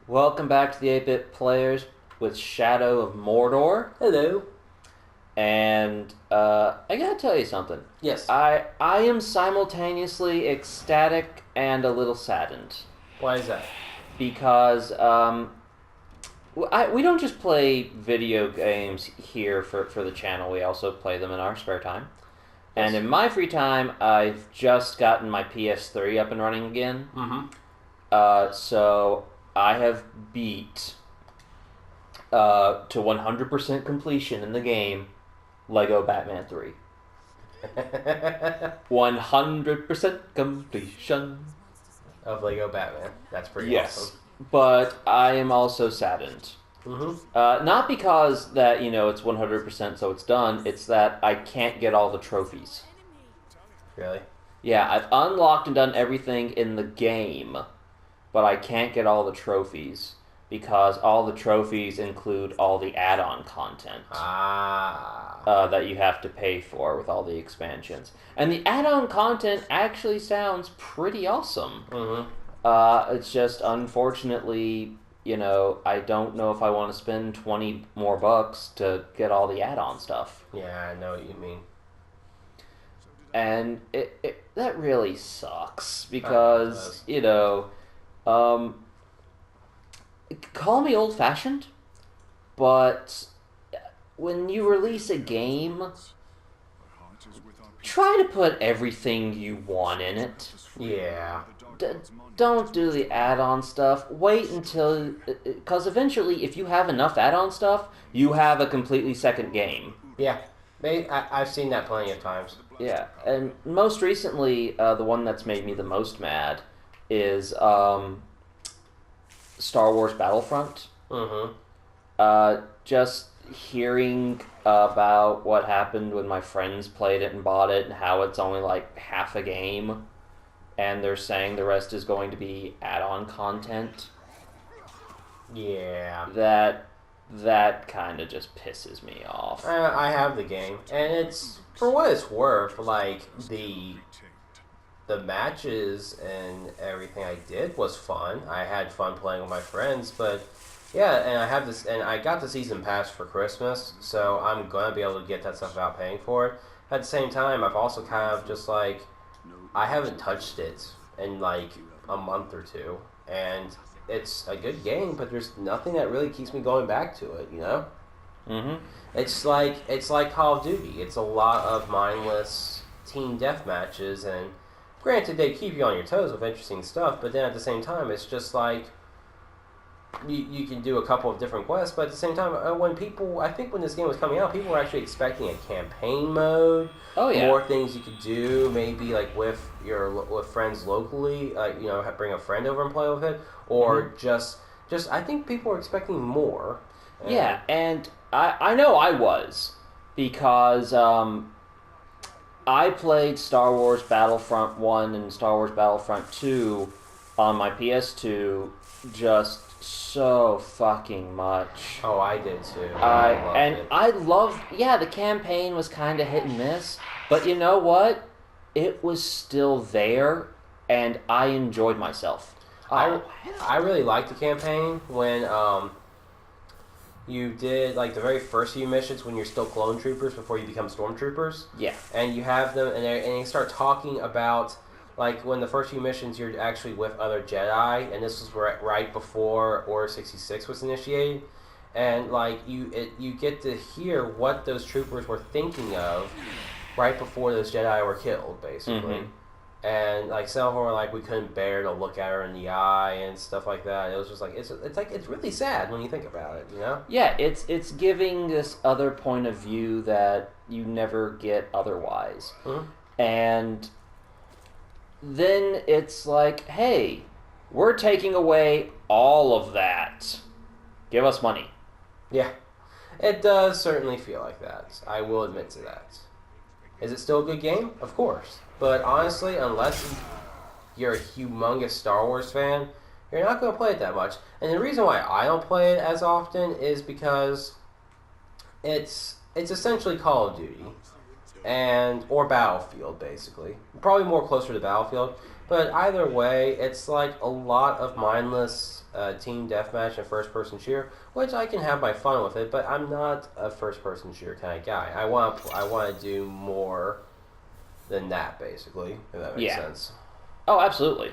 Welcome back to the 8-Bit Players with Shadow of Mordor. Hello. And I gotta tell you something. Yes. I am simultaneously ecstatic and a little saddened. Why is that? Because we don't just play video games here for the channel, we also play them in our spare time. Yes. And in my free time, I've just gotten my PS3 up and running again. Mm-hmm. So I have beat to 100% completion in the game Lego Batman 3. 100% completion Of Lego Batman. That's pretty yes, awesome. but I am also saddened. Mm-hmm. Not because that, it's 100% so it's done, it's that I can't get all the trophies. Really? Yeah, I've unlocked and done everything in the game, but I can't get all the trophies because all the trophies include all the add-on content that you have to pay for with all the expansions. And the add-on content actually sounds pretty awesome. Mm-hmm. It's just, unfortunately, I don't know if I want to spend 20 more bucks to get all the add-on stuff. Yeah, I know what you mean. And that really sucks because, call me old-fashioned, but when you release a game, try to put everything you want in it. Yeah. Don't do the add-on stuff. Wait until... Because eventually, if you have enough add-on stuff, you have a completely second game. Yeah. I've seen that plenty of times. Yeah, and most recently, the one that's made me the most mad is Star Wars Battlefront. Mm-hmm. Just hearing about what happened when my friends played it and bought it and how it's only like half a game and they're saying the rest is going to be add-on content. Yeah. That kind of just pisses me off. I have the game, and it's, for what it's worth, like, the matches and everything I did was fun. I had fun playing with my friends, but yeah, and I got the season pass for Christmas, so I'm gonna be able to get that stuff without paying for it. At the same time, I've also kind of just like, I haven't touched it in like a month or two, and it's a good game, but there's nothing that really keeps me going back to it, Mm-hmm. It's like Call of Duty. It's a lot of mindless team death matches, and granted, they keep you on your toes with interesting stuff, but then at the same time, it's just like you can do a couple of different quests, but at the same time, I think when this game was coming out, people were actually expecting a campaign mode. Oh yeah. More things you could do, maybe like with friends locally, like bring a friend over and play with it, or just I think people were expecting more. Yeah, and I know I was because I played Star Wars Battlefront 1 and Star Wars Battlefront 2 on my PS2 just so fucking much. Oh, I did too. I loved the campaign was kind of hit and miss, but you know what? It was still there, and I enjoyed myself. I really liked the campaign when you did like the very first few missions when you're still clone troopers before you become stormtroopers. Yeah. And you have them, and you start talking about like when the first few missions you're actually with other Jedi, and this was right before Order 66 was initiated, and like you get to hear what those troopers were thinking of right before those Jedi were killed, basically. Mm-hmm. And like some of them were like, we couldn't bear to look at her in the eye and stuff like that. It was just like it's really sad when you think about it, Yeah, it's giving this other point of view that you never get otherwise. Mm-hmm. And then it's like, hey, we're taking away all of that. Give us money. Yeah, it does certainly feel like that. I will admit to that. Is it still a good game? Of course. But honestly, unless you're a humongous Star Wars fan, you're not going to play it that much. And the reason why I don't play it as often is because it's essentially Call of Duty or Battlefield, basically. Probably more closer to Battlefield. But either way, it's like a lot of mindless team deathmatch and first-person shooter, which I can have my fun with it, but I'm not a first-person shooter kind of guy. I want to do more than that, basically, if that makes sense. Oh, absolutely.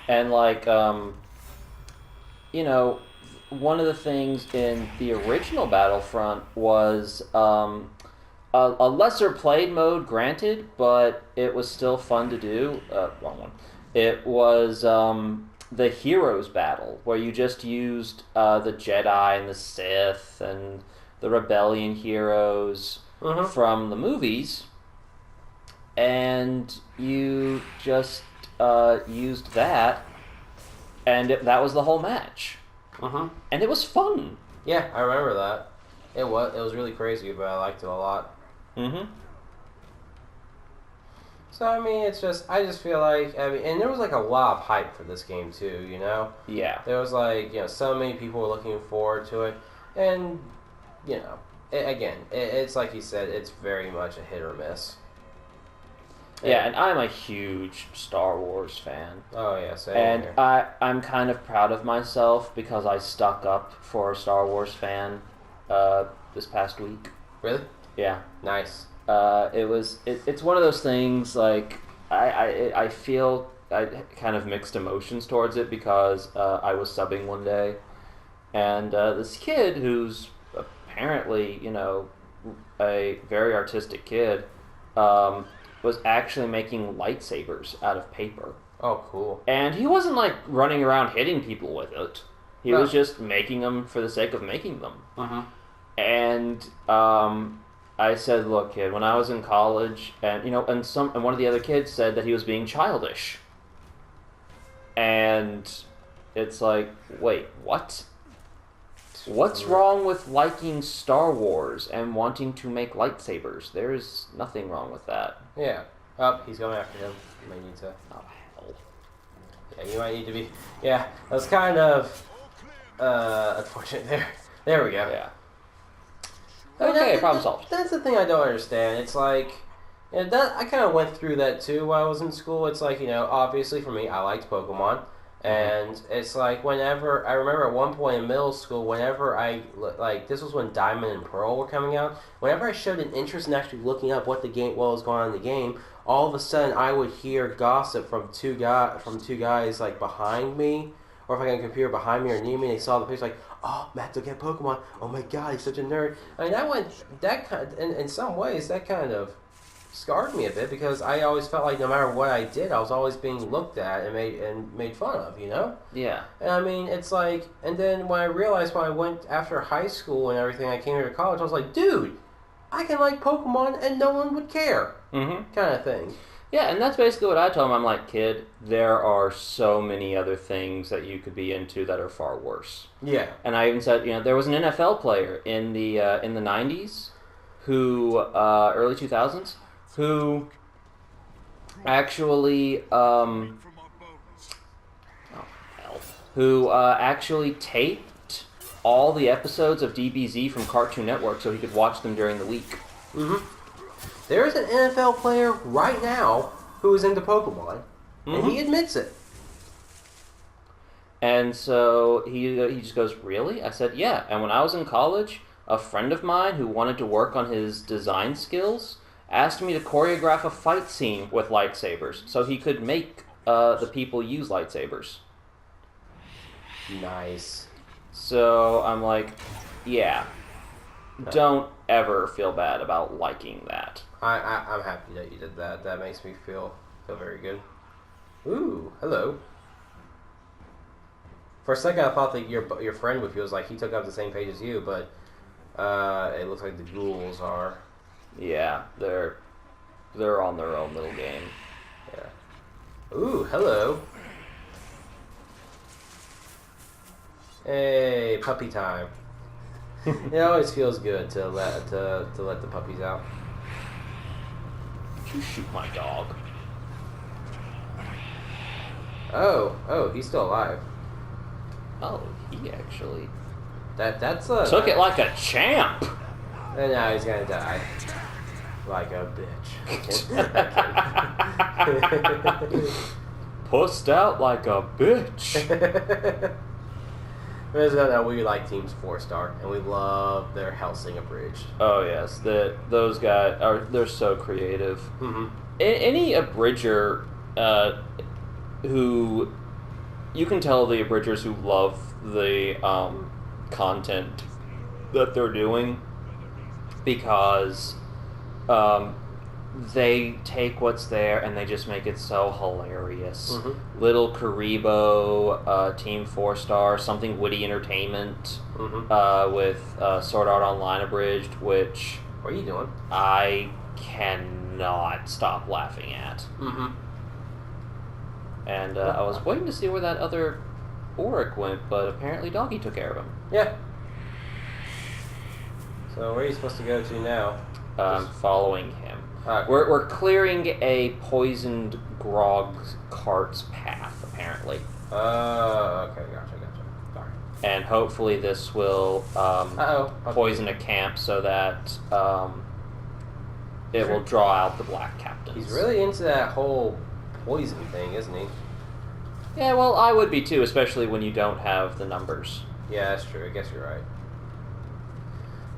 And, like, you know, one of the things in the original Battlefront was a lesser played mode, granted, but it was still fun to do. Wrong one. It was the Heroes Battle, where you just used the Jedi and the Sith and the Rebellion heroes from the movies, and you just used that, and that was the whole match. And it was fun. Yeah, I remember that. It was really crazy, but I liked it a lot. So, I mean, it's just, I just feel like, I mean, and there was, like, a lot of hype for this game, too, you know? Yeah. There was, like, you know, so many people were looking forward to it, and, you know, it's like you said, it's very much a hit or miss. Yeah, and I'm a huge Star Wars fan. Oh, yeah, same And here. I'm kind of proud of myself because I stuck up for a Star Wars fan this past week. Really? Yeah. Nice. It's one of those things, like, I feel I kind of mixed emotions towards it because I was subbing one day, and this kid who's apparently, you know, a very artistic kid, was actually making lightsabers out of paper. Oh, cool. And he wasn't, like, running around hitting people with it. He was just making them for the sake of making them. And I said, look, kid, when I was in college, and, you know, and one of the other kids said that he was being childish. And it's like, wait, what? What's wrong with liking Star Wars and wanting to make lightsabers? There's nothing wrong with that. Yeah. Oh, he's going after him. You might need to... Oh, hell. Yeah, you might need to be... Yeah, that's kind of unfortunate there. There we go. Yeah. I mean, Okay, problem solved. That's the thing I don't understand. It's like... You know, I kind of went through that too while I was in school. It's like, you know, obviously for me, I liked Pokemon. And it's like whenever, I remember at one point in middle school, whenever this was when Diamond and Pearl were coming out, whenever I showed an interest in actually looking up what was going on in the game, all of a sudden I would hear gossip from two guys like behind me, or if I got a computer behind me or near me, and they saw the picture like, oh, Matt's looking at Pokemon, oh my god, he's such a nerd. I mean, in some ways, that kind of scarred me a bit because I always felt like no matter what I did, I was always being looked at and made fun of, you know? Yeah. And I mean, it's like, and then when I realized when I went after high school and everything, I came here to college, I was like, dude, I can like Pokemon and no one would care. Kind of thing. Yeah, and that's basically what I told him. I'm like, kid, there are so many other things that you could be into that are far worse. Yeah. And I even said, you know, there was an NFL player in the 90s who, early 2000s, who actually, actually taped all the episodes of DBZ from Cartoon Network so he could watch them during the week. There's an NFL player right now who is into Pokemon, and he admits it. And so he just goes, really? I said, yeah. And when I was in college, a friend of mine who wanted to work on his design skills asked me to choreograph a fight scene with lightsabers so he could make the people use lightsabers. Nice. So I'm like, yeah, don't ever feel bad about liking that. I'm happy that you did that. That makes me feel very good. Ooh, hello. For a second, I thought that your friend with you was like he took up the same page as you, but it looks like the ghouls are. Yeah, they're on their own little game. Yeah. Ooh, hello. Hey, puppy time. It always feels good to let the puppies out. You shoot my dog. Oh, he's still alive. Oh, he actually That's took it like a champ. And now he's gonna die. Like a bitch. Pussed out like a bitch. There's no, we like teams 4-star, and we love their Helsing abridged. Oh yes, those guys they're so creative. Mm-hmm. Any abridger who you can tell the abridgers who love the content that they're doing because they take what's there and they just make it so hilarious. Mm-hmm. Little Karibo, Team 4-star, something witty entertainment with Sword Art Online abridged, which what are you doing? I cannot stop laughing at. Mm-hmm. And I was waiting to see where that other Auric went, but apparently Doggy took care of him. Yeah. So where are you supposed to go to now? Following him. Okay. We're clearing a poisoned grog cart's path, apparently. Okay, gotcha. Sorry. And hopefully this will poison a camp so that it will draw out the black captains. He's really into that whole poison thing, isn't he? Yeah, well, I would be too, especially when you don't have the numbers. Yeah, that's true. I guess you're right.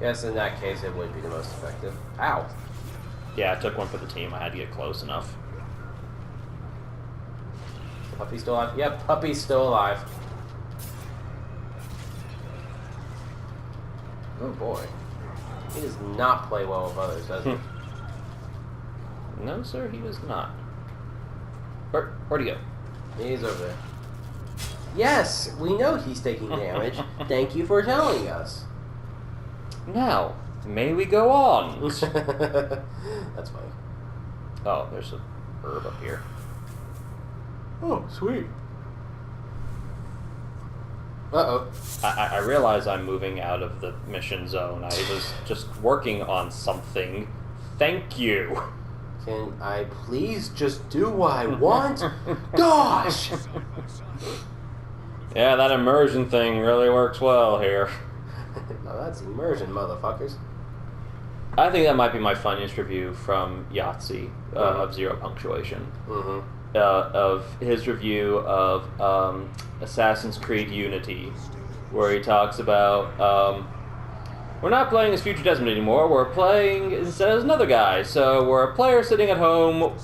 Yes, in that case, it would be the most effective. Ow. Yeah, I took one for the team. I had to get close enough. Puppy's still alive? Yep, Puppy's still alive. Oh boy. He does not play well with others, does he? No, sir, he does not. Where'd he go? He's over there. Yes, we know he's taking damage. Thank you for telling us. Now, may we go on? That's funny. Oh, there's a herb up here. Oh, sweet. Uh-oh. I realize I'm moving out of the mission zone. I was just working on something. Thank you. Can I please just do what I want? Gosh! Yeah, that immersion thing really works well here. Now that's immersion, motherfuckers. I think that might be my funniest review from Yahtzee of Zero Punctuation. Mm-hmm. Of his review of Assassin's Creed Unity, where he talks about we're not playing as Future Desmond anymore. We're playing instead as another guy. So we're a player sitting at home,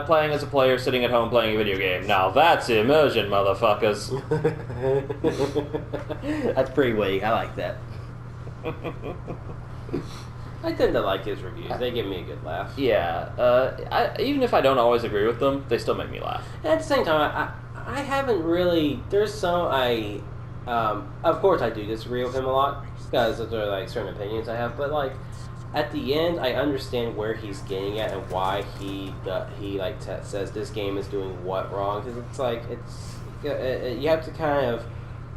playing as a player sitting at home playing a video game. Now that's immersion, motherfuckers. That's pretty witty. I like that. I tend to like his reviews. They give me a good laugh. Yeah. Even if I don't always agree with them, they still make me laugh. At the same time, I haven't really. There's some of course I do disagree with him a lot because there are like certain opinions I have, but like at the end I understand where he's getting at and why he says this game is doing what wrong, because it's like you have to kind of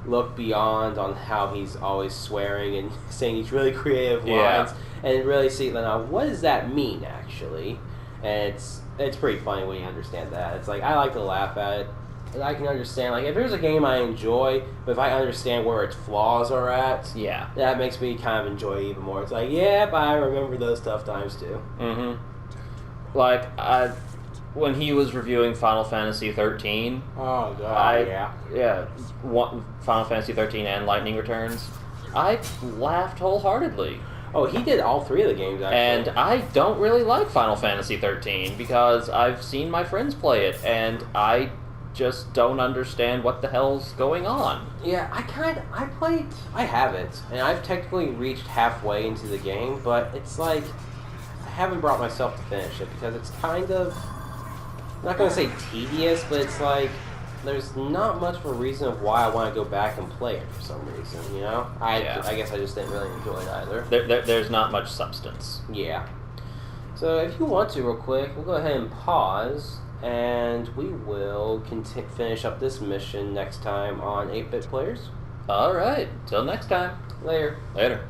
look beyond on how he's always swearing and saying these really creative lines and really see now what does that mean actually, and it's pretty funny when you understand that. It's like I like to laugh at it. I can understand, like, if there's a game I enjoy, but if I understand where its flaws are at, that makes me kind of enjoy it even more. It's like, but I remember those tough times too. Mm-hmm. Like, when he was reviewing Final Fantasy 13... Oh, God, Yeah, Final Fantasy 13 and Lightning Returns, I laughed wholeheartedly. Oh, he did all three of the games, actually. And I don't really like Final Fantasy 13 because I've seen my friends play it, and I just don't understand what the hell's going on. Yeah, I have it, and I've technically reached halfway into the game, but it's like, I haven't brought myself to finish it, because it's kind of, I'm not going to say tedious, but it's like, there's not much of a reason of why I want to go back and play it for some reason, you know? I guess I just didn't really enjoy it either. There's not much substance. Yeah. So if you want to, real quick, we'll go ahead and pause, and we will finish up this mission next time on 8-Bit Players. Alright, till next time. Later. Later.